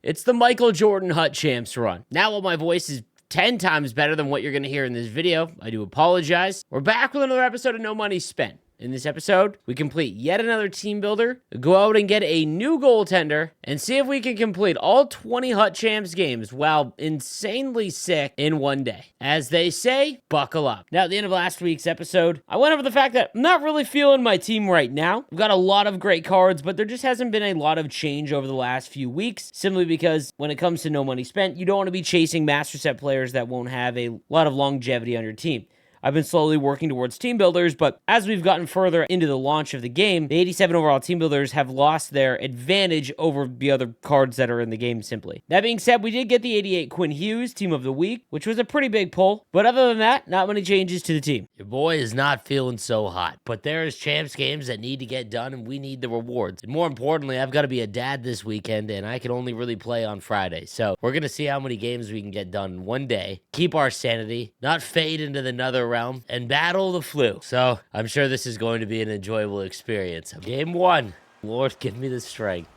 It's the Michael Jordan Hut Champs run. Now while my voice is 10 times better than what you're going to hear in this video, I do apologize. We're back with another episode of No Money Spent. In this episode, we complete yet another team builder, go out and get a new goaltender, and see if we can complete all 20 Hut Champs games while insanely sick in one day. As they say, buckle up. Now, at the end of last week's episode, I went over the fact that I'm not really feeling my team right now. We've got a lot of great cards, but there just hasn't been a lot of change over the last few weeks, simply because when it comes to No Money Spent, you don't want to be chasing master set players that won't have a lot of longevity on your team. I've been slowly working towards team builders, but as we've gotten further into the launch of the game, the 87 overall team builders have lost their advantage over the other cards that are in the game simply. That being said, we did get the 88 Quinn Hughes Team of the Week, which was a pretty big pull, but other than that, not many changes to the team. Your boy is not feeling so hot, but there is champs games that need to get done, and we need the rewards. And more importantly, I've got to be a dad this weekend, and I can only really play on Friday. So we're going to see how many games we can get done in one day, keep our sanity, not fade into the nether realm, and battle the flu. So I'm sure this is going to be an enjoyable experience. Game one. Lord, give me the strength.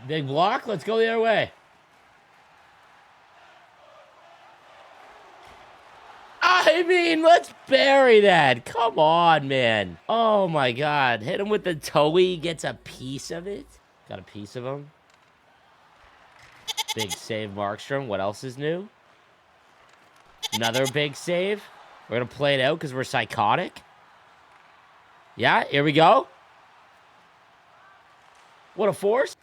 Big block. Let's go the other way. I mean, let's bury that. Come on, man. Oh, my God. Hit him with the toe. He gets a piece of it. Got a piece of him. Big save, Markstrom. What else is new? Another big save. We're going to play it out because we're psychotic. Yeah, here we go. What a force.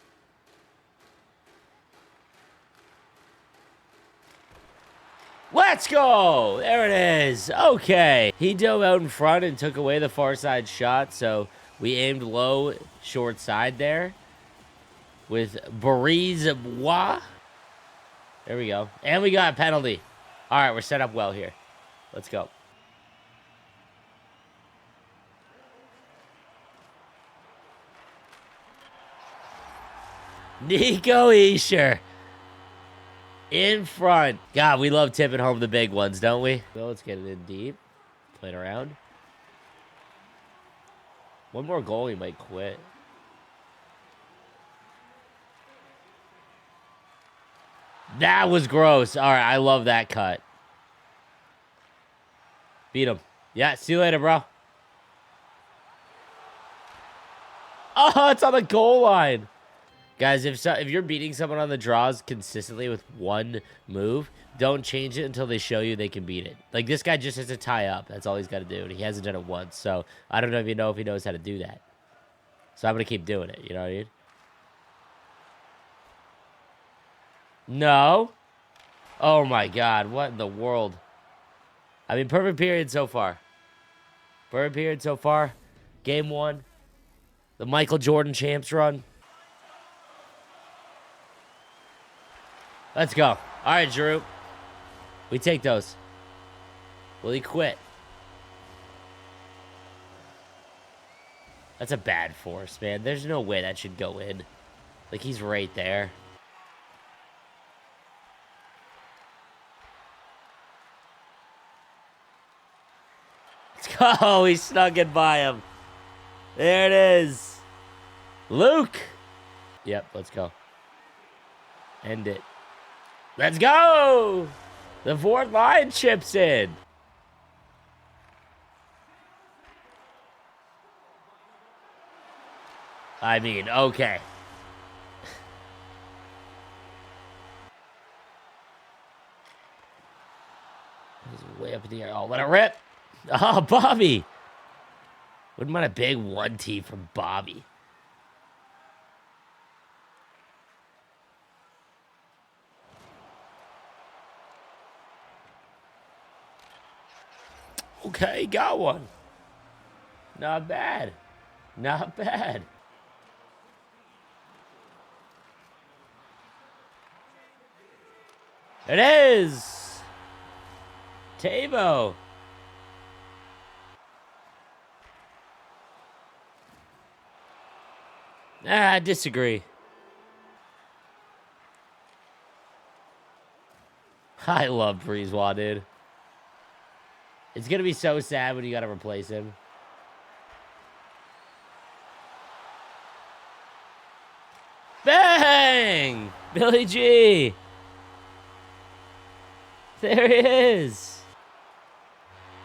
Let's go. There it is. Okay. He dove out in front and took away the far side shot. So we aimed low, short side there with Bariz Bois. There we go. And we got a penalty. All right, we're set up well here. Let's go. Nico Hischier in front. God, we love tipping home the big ones, don't we? Well, let's get it in deep. Playing around. One more goal, he might quit. That was gross. All right, I love that cut. Beat him. Yeah, see you later, bro. Oh, it's on the goal line. Guys, if you're beating someone on the draws consistently with one move, don't change it until they show you they can beat it. Like, this guy just has to tie up. That's all he's got to do, and he hasn't done it once. So I don't even know if he knows how to do that. So I'm going to keep doing it. You know what I mean? No. Oh, my God. What in the world? I mean, perfect period so far. Perfect period so far. Game one. The Michael Jordan champs run. Let's go. All right, Drew. We take those. Will he quit? That's a bad force, man. There's no way that should go in. Like, he's right there. Let's go. He snuck it by him. There it is. Luke. Yep, let's go. End it. Let's go. The fourth line chips in. I mean, okay. He's way up in the air. Oh, let it rip. Oh, Bobby. Wouldn't mind a big 1T from Bobby. Okay, got one. Not bad. Not bad. It is. Tavo. I disagree. I love Breezewa, dude. It's going to be so sad when you got to replace him. Billy G. There he is.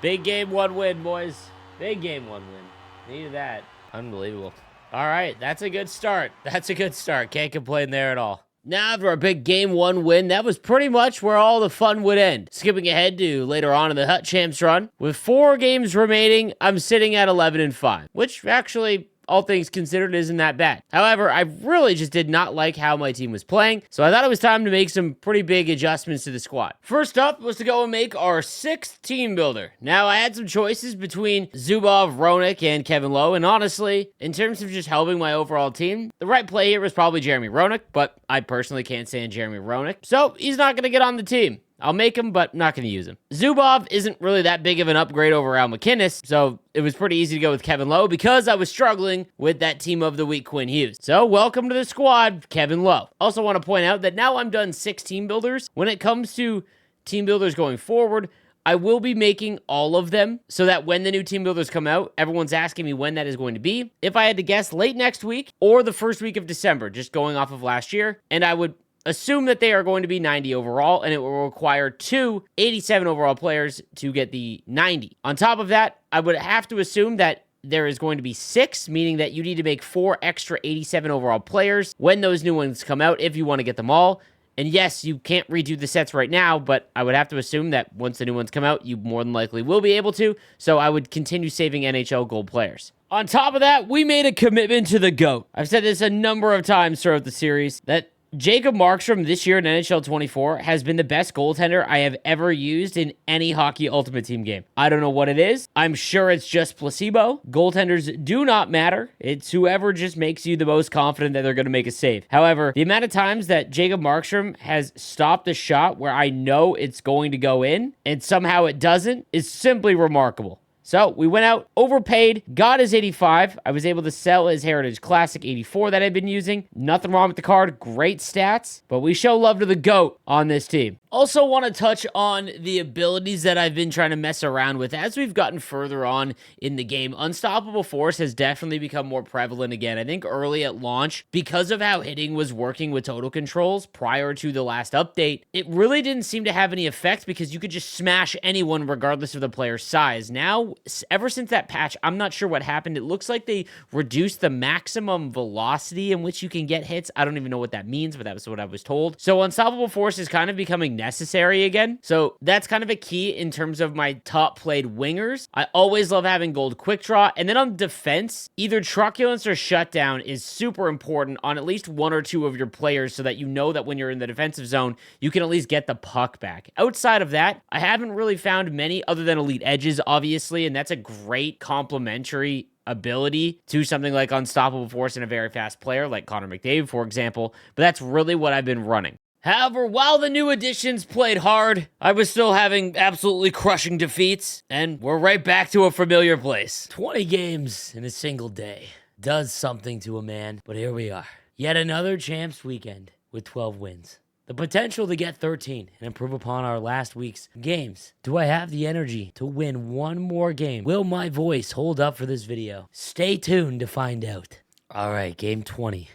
Big game, 1 win, boys. Big game, 1 win. Needed that. Unbelievable. All right, that's a good start. That's a good start. Can't complain there at all. Now, after our big game 1 win, that was pretty much where all the fun would end. Skipping ahead to later on in the Hut Champs run, with 4 games remaining, I'm sitting at 11-5, which actually, all things considered, isn't that bad. However, I really just did not like how my team was playing, so I thought it was time to make some pretty big adjustments to the squad. First up was to go and make our 6th team builder. Now, I had some choices between Zubov, Roenick, and Kevin Lowe, and honestly, in terms of just helping my overall team, the right play here was probably Jeremy Roenick, but I personally can't stand Jeremy Roenick, so he's not going to get on the team. I'll make him, but not going to use him. Zubov isn't really that big of an upgrade over Al McInnes, so it was pretty easy to go with Kevin Lowe because I was struggling with that team of the week, Quinn Hughes. So welcome to the squad, Kevin Lowe. Also want to point out that now I'm done 6 team builders. When it comes to team builders going forward, I will be making all of them so that when the new team builders come out, everyone's asking me when that is going to be. If I had to guess, late next week or the first week of December, just going off of last year, and I would assume that they are going to be 90 overall, and it will require 2 87 overall players to get the 90. On top of that, I would have to assume that there is going to be 6, meaning that you need to make 4 extra 87 overall players when those new ones come out if you want to get them all. And yes, you can't redo the sets right now, but I would have to assume that once the new ones come out, you more than likely will be able to, so I would continue saving NHL gold players. On top of that, we made a commitment to the GOAT. I've said this a number of times throughout the series, that Jacob Markstrom this year in NHL 24 has been the best goaltender I have ever used in any Hockey Ultimate Team game. I don't know what it is. I'm sure it's just placebo. Goaltenders do not matter. It's whoever just makes you the most confident that they're going to make a save. However, the amount of times that Jacob Markstrom has stopped a shot where I know it's going to go in and somehow it doesn't is simply remarkable. So we went out, overpaid, got his 85. I was able to sell his Heritage Classic 84 that I've been using. Nothing wrong with the card. Great stats. But we show love to the GOAT on this team. Also want to touch on the abilities that I've been trying to mess around with as we've gotten further on in the game. Unstoppable Force has definitely become more prevalent again. I think early at launch, because of how hitting was working with total controls prior to the last update, it really didn't seem to have any effect because you could just smash anyone regardless of the player's size. Now, ever since that patch, I'm not sure what happened. It looks like they reduced the maximum velocity in which you can get hits. I don't even know what that means, but that was what I was told. So Unstoppable Force is kind of becoming necessary again. So that's kind of a key in terms of my top played wingers. I always love having gold quick draw. And then on defense, either truculence or shutdown is super important on at least 1 or 2 of your players so that you know that when you're in the defensive zone, you can at least get the puck back. Outside of that, I haven't really found many other than elite edges, obviously, and that's a great complementary ability to something like Unstoppable Force and a very fast player like Connor McDavid, for example, but that's really what I've been running. However, while the new additions played hard, I was still having absolutely crushing defeats, and we're right back to a familiar place. 20 games in a single day does something to a man, but here we are. Yet another champs weekend with 12 wins. The potential to get 13 and improve upon our last week's games. Do I have the energy to win one more game? Will my voice hold up for this video? Stay tuned to find out. All right, game 20.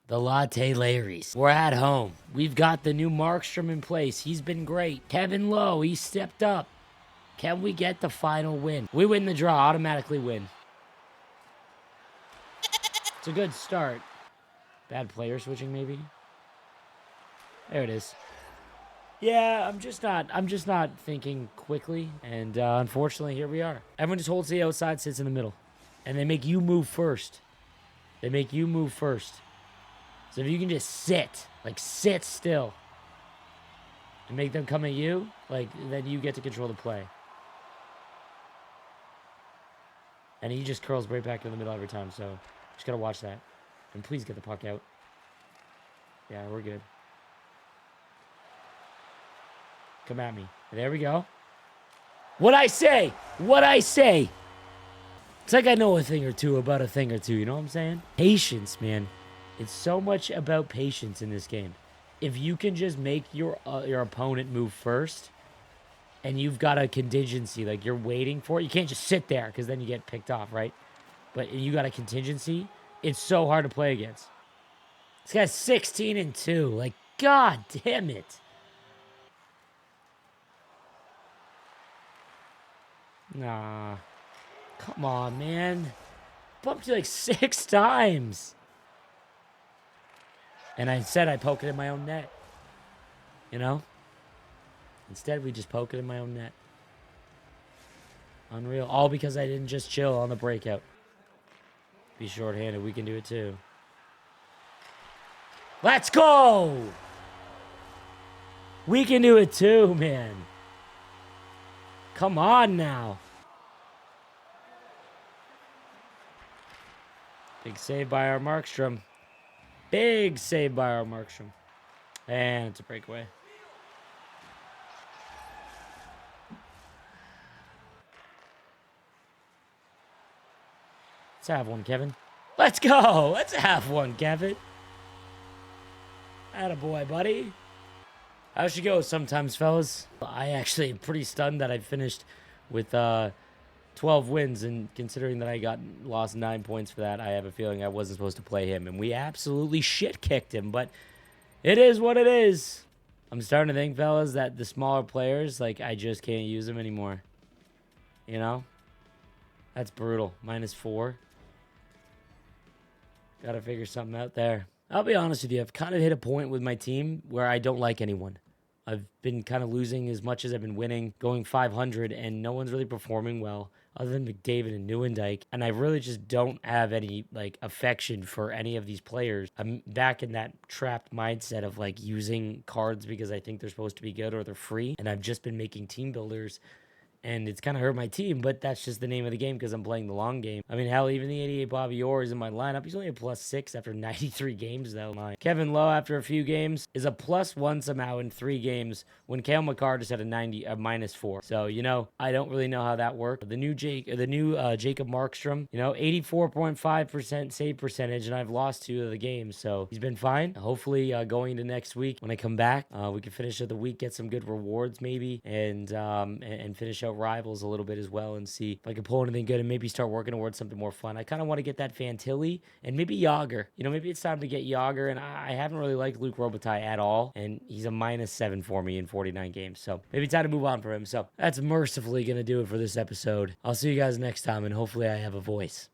The Latte Larrys. We're at home. We've got the new Markstrom in place. He's been great. Kevin Lowe, he stepped up. Can we get the final win? We win the draw, automatically win. It's a good start. Bad player switching, maybe? There it is. Yeah, I'm just not thinking quickly. And unfortunately, here we are. Everyone just holds the outside, sits in the middle. And they make you move first. They make you move first. So if you can just sit still, and make them come at you, then you get to control the play. And he just curls right back in the middle every time, so just gotta watch that. And please get the puck out. Yeah, we're good. Come at me. There we go. What'd I say? What'd I say? It's like I know a thing or two about a thing or two, you know what I'm saying? Patience, man. It's so much about patience in this game. If you can just make your opponent move first, and you've got a contingency, like you're waiting for it, you can't just sit there because then you get picked off, right? But you got a contingency, it's so hard to play against. This guy's 16-2. Like, god damn it. Nah. Come on, man. Bumped you like 6 times. And I said I poke it in my own net. You know? Instead, we just poke it in my own net. Unreal. All because I didn't just chill on the breakout. Be shorthanded. We can do it too. Let's go! We can do it too, man. Come on now. Big save by our Markstrom. Big save by our Markstrom. And it's a breakaway. Let's have one, Kevin. Let's go. Let's have one, Kevin. Attaboy, buddy. How should go sometimes, fellas? I actually am pretty stunned that I finished with 12 wins, and considering that I lost 9 points for that, I have a feeling I wasn't supposed to play him, and we absolutely shit-kicked him, but it is what it is. I'm starting to think, fellas, that the smaller players, like, I just can't use them anymore. You know? That's brutal. -4. Gotta figure something out there. I'll be honest with you. I've kind of hit a point with my team where I don't like anyone. I've been kind of losing as much as I've been winning, going 500, and no one's really performing well other than McDavid and Nieuwendyk. And I really just don't have any, like, affection for any of these players. I'm back in that trapped mindset of, like, using cards because I think they're supposed to be good or they're free. And I've just been making team builders. And it's kind of hurt my team, but that's just the name of the game because I'm playing the long game. I mean, hell, even the 88 Bobby Orr is in my lineup. He's only a +6 after 93 games, though. Kevin Lowe, after a few games, is a +1 somehow in 3 games when Cale Makar just had a -4. So, you know, I don't really know how that worked. The new Jacob Markstrom, you know, 84.5% save percentage, and I've lost 2 of the games. So he's been fine. Hopefully, going into next week, when I come back, we can finish out the week, get some good rewards maybe, and finish out rivals a little bit as well and see if I can pull anything good and maybe start working towards something more fun. I kind of want to get that Fantilli and maybe Yager. You know, maybe it's time to get Yager, and I haven't really liked Luc Robitaille at all, and he's a -7 for me in 49 games, so maybe time to move on for him. So that's mercifully going to do it for this episode. I'll see you guys next time, and hopefully I have a voice.